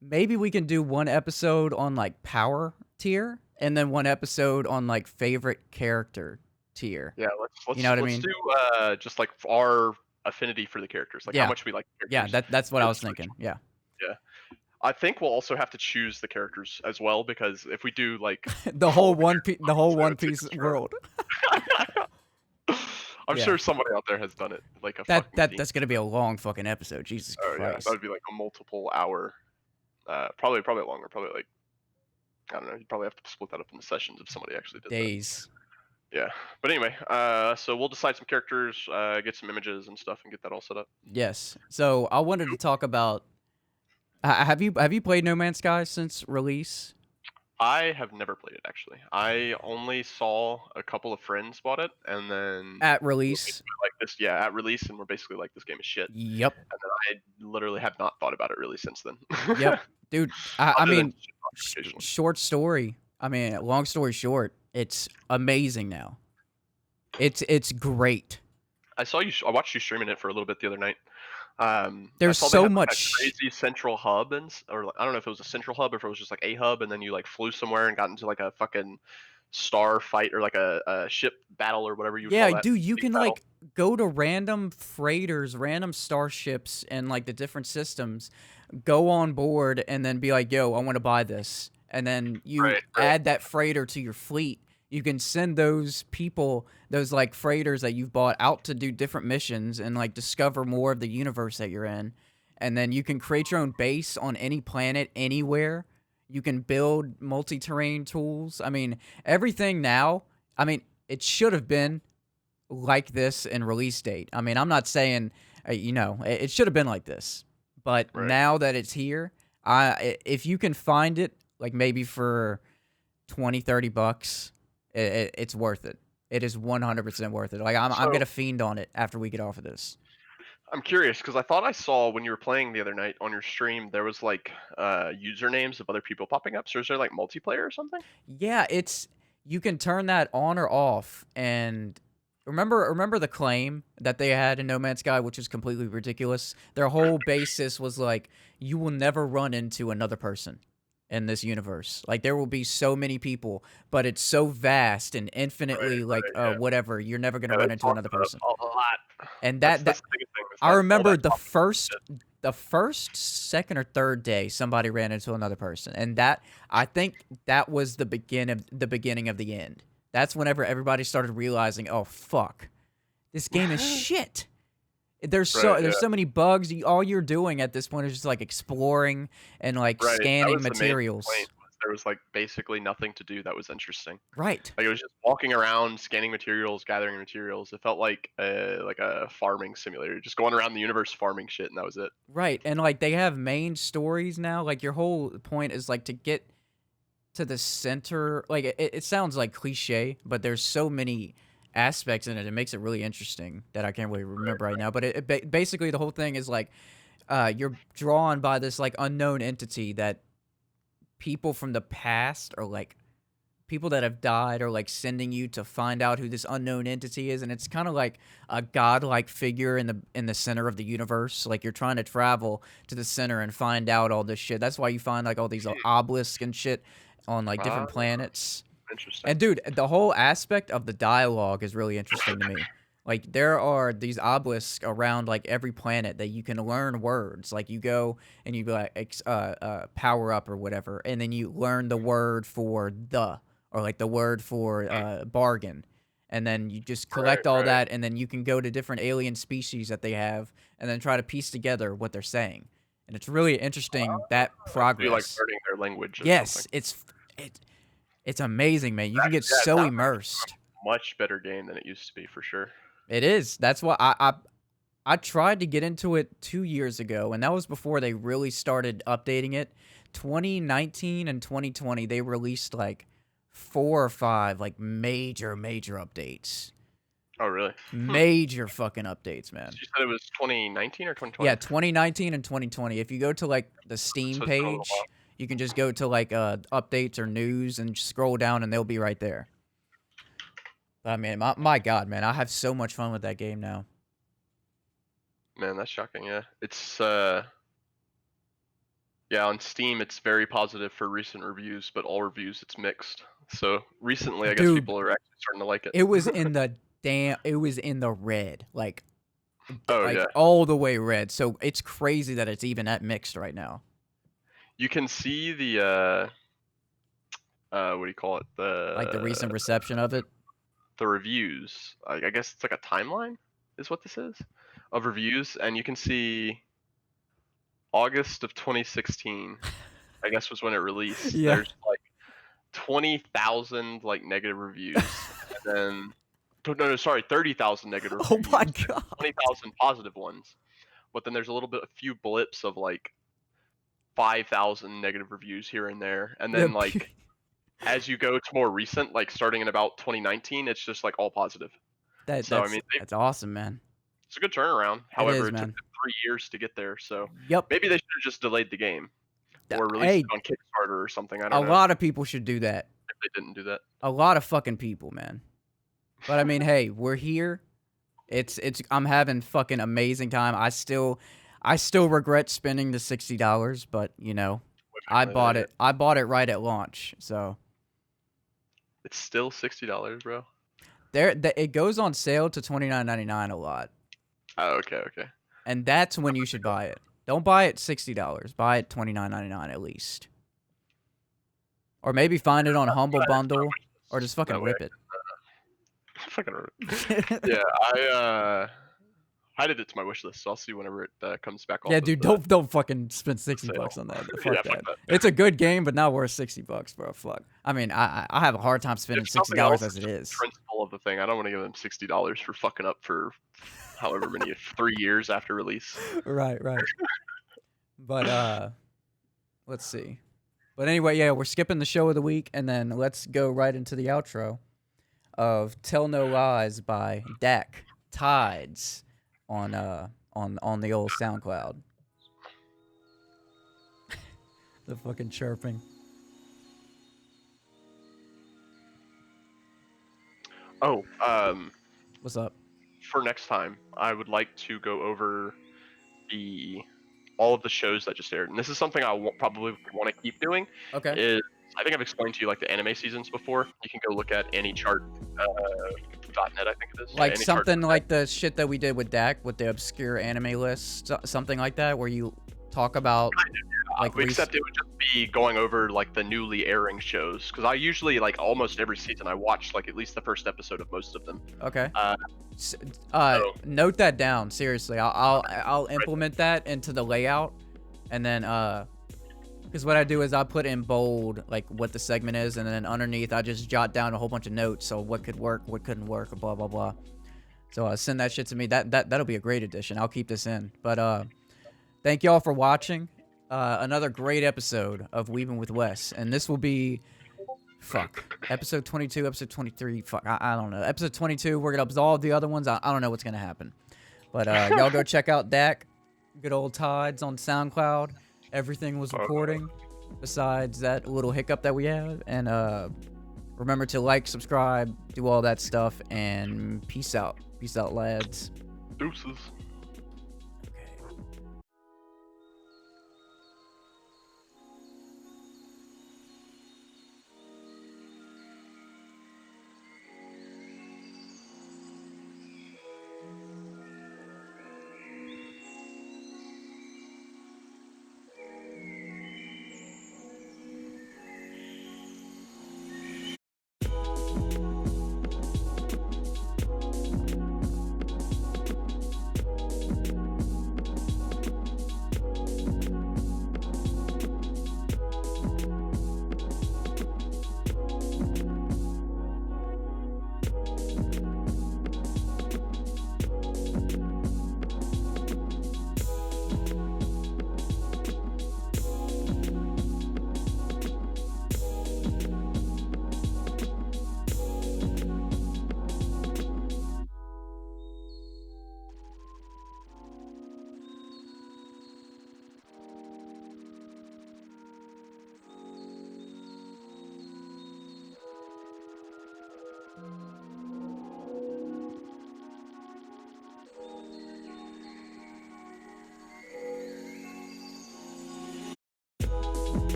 Maybe we can do one episode on like power tier, and then one episode on like favorite character tier. yeah, let's You know what I let's mean? do just like our affinity for the characters, like how Yeah. much we like the Yeah, characters. that's what I was First. thinking. Yeah. Yeah. I think we'll also have to choose the characters as well because if we do like the whole One Piece world. I'm Yeah. sure somebody out there has done it. Like a That's gonna be a long fucking episode. Jesus oh yeah, Christ. that would be like a multiple hour. Probably longer. Probably like I don't know. You'd probably have to split that up into sessions if somebody actually did Days. that. Yeah, but anyway, so we'll decide some characters, get some images and stuff, and get that all set up. Yes. So I wanted to talk about. Have you played No Man's Sky since release? I have never played it actually. I only saw a couple of friends bought it, and then At were release. basically like this. Yeah, at release, and we're basically like, this game is shit. Yep. And then I literally have not thought about it really since then. Yep. Dude, I Other than mean, shit talking occasionally. short story. I mean, long story short, it's amazing now. It's great. I saw you. I watched you streaming it for a little bit the other night. I There's saw they so had like a much. crazy central hub, or like, I don't know if it was a central hub or if it was just like a hub, and then you like flew somewhere and got into like a fucking star fight or like a ship battle or whatever you would Yeah, call that. dude, you Big can battle. like go to random freighters, random starships, and like the different systems, go on board, and then be like, "Yo, I want to buy this," and then you Right, right. add that freighter to your fleet. You can send those people, those like freighters that you've bought, out to do different missions and like discover more of the universe that you're in, and then you can create your own base on any planet, anywhere. You can build multi-terrain tools. I mean, everything now. I mean, it should have been like this in release date. I mean, I'm not saying, it should have been like this, but Right. now that it's here, if you can find it, like maybe for 20, $30, it's worth it. It is 100% worth it. Like I'm So gonna fiend on it after we get off of this. I'm curious because I thought I saw when you were playing the other night on your stream there was like usernames of other people popping up. So is there like multiplayer or something? Yeah, you can turn that on or off. And remember the claim that they had in No Man's Sky, which is completely ridiculous. Their whole basis was like, you will never run into another person in this universe. Like there will be so many people, but it's so vast and infinitely Right, yeah. whatever. You're never gonna Yeah, run they into talked another about it person. a lot. And That's that the biggest thing. Is I that all remember that talk the first, second, or third day somebody ran into another person, and that I think that was the beginning of the end. That's whenever everybody started realizing, oh fuck, this game is shit. There's Right, yeah, so many bugs. All you're doing at this point is just like exploring and like right. That scanning was the main materials. complaint. Was there was like basically nothing to do that was interesting. Right. Like it was just walking around, scanning materials, gathering materials. It felt like a farming simulator, just going around the universe farming shit, and that was it. Right. And like they have main stories now. Like your whole point is like to get to the center. Like it sounds like cliche, but there's so many aspects in it. It makes it really interesting that I can't really remember right now. But basically the whole thing is like you're drawn by this like unknown entity that people from the past or like people that have died are like sending you to find out who this unknown entity is, and it's kind of like a godlike figure in the center of the universe. Like you're trying to travel to the center and find out all this shit. That's why you find like all these obelisks and shit on like Ah, different planets. interesting. And dude, the whole aspect of the dialogue is really interesting to me. Like there are these obelisks around like every planet that you can learn words. Like you go and you like power up or whatever, and then you learn the word for the, or like the word for bargain, and then you just collect all Right. that, and then you can go to different alien species that they have, and then try to piece together what they're saying. And it's really interesting that So you like progress. learning their language or Yes, something. it's amazing, man. You can get Yeah, it so sounds like immersed. a much better game than it used to be for sure. It is. That's why I tried to get into it 2 years ago, and that was before they really started updating it. 2019 and 2020, they released like 4 or 5 like major updates. Oh, really? Major fucking updates, man. You said it was 2019 or 2020? Yeah, 2019 and 2020. If you go to like the Steam So it's been a little page, while. you can just go to like updates or news and scroll down, and they'll be right there. I mean, my God, man, I have so much fun with that game now. Man, that's shocking. Yeah, it's yeah, on Steam it's very positive for recent reviews, but all reviews it's mixed. So recently, I guess Dude, people are actually starting to like it. it was in the it was in the red, like Oh yeah, all the way red. So it's crazy that it's even at mixed right now. you can see the what do you call it? Like the recent reception of it. The reviews. I guess it's like a timeline, is what this is, of reviews, and you can see August of 2016. I guess was when it released. Yeah. There's like 20,000 like negative reviews, and then no, sorry, 30,000 negative Oh reviews, my God. 20,000 positive ones. But then there's a few blips of like 5,000 negative reviews here and there, and then Yeah, like as you go to more recent, like starting in about 2019, it's just like all positive. So I mean, That's awesome, man. it's a good turnaround. It However, is, it took man. them 3 years to get there. So Yep. maybe they should have just delayed the game or released Hey, it on Kickstarter or something. I a don't know lot of people should do that. if they didn't do that. A lot of fucking people, man. But I mean, hey, we're here. I'm having fucking amazing time. I still regret spending the $60, but you know, I bought it. I bought it right at launch, so It's still $60, bro. It goes on sale to $29.99 a lot, Oh, okay. and that's when you should buy it. Don't buy it $60. Buy it $29.99 at least, or maybe find it on Humble Bundle, or just fucking rip it. Fucking yeah, I added it to my wish list, so I'll see whenever it comes back off. Yeah, dude, don't fucking spend $60 sale. on that. Yeah, Fuck fuck that. that. It's a good game, but not worth $60, bro. Fuck. I mean, I have a hard time spending If something $60 else as it just is. the principle of the thing. I don't want to give them $60 for fucking up for however many 3 years after release. Right. But let's see. But anyway, yeah, we're skipping the show of the week, and then let's go right into the outro of "Tell No Lies" by Idk Tides on the old SoundCloud. The fucking chirping. Oh, What's up? for next time, I would like to go over all of the shows that just aired, and this is something I probably want to keep doing. Okay. Is I think I've explained to you like the anime seasons before. You can go look at anychart.net, I think it is. Like Anychart. something like the shit that we did with Dak with the obscure anime list, something like that, where you talk about like except it would just be going over like the newly airing shows, because I usually like almost every season I watch like at least the first episode of most of them. Okay. So, Note that down. Seriously, I'll implement that into the layout, and then because what I do is I put in bold like what the segment is, and then underneath I just jot down a whole bunch of notes. So what could work, what couldn't work, blah blah blah. So send that shit to me. That'll be a great addition. I'll keep this in. But thank y'all for watching. Another great episode of Weebing with Wes, and this will be episode 22, episode 23. I don't know. Episode 22. We're gonna absolve the other ones. I don't know what's gonna happen. But y'all go check out Dak. Good old Tides on SoundCloud. Everything was recording, besides that little hiccup that we have. And remember to like, subscribe, do all that stuff, and peace out. Peace out, lads. Deuces.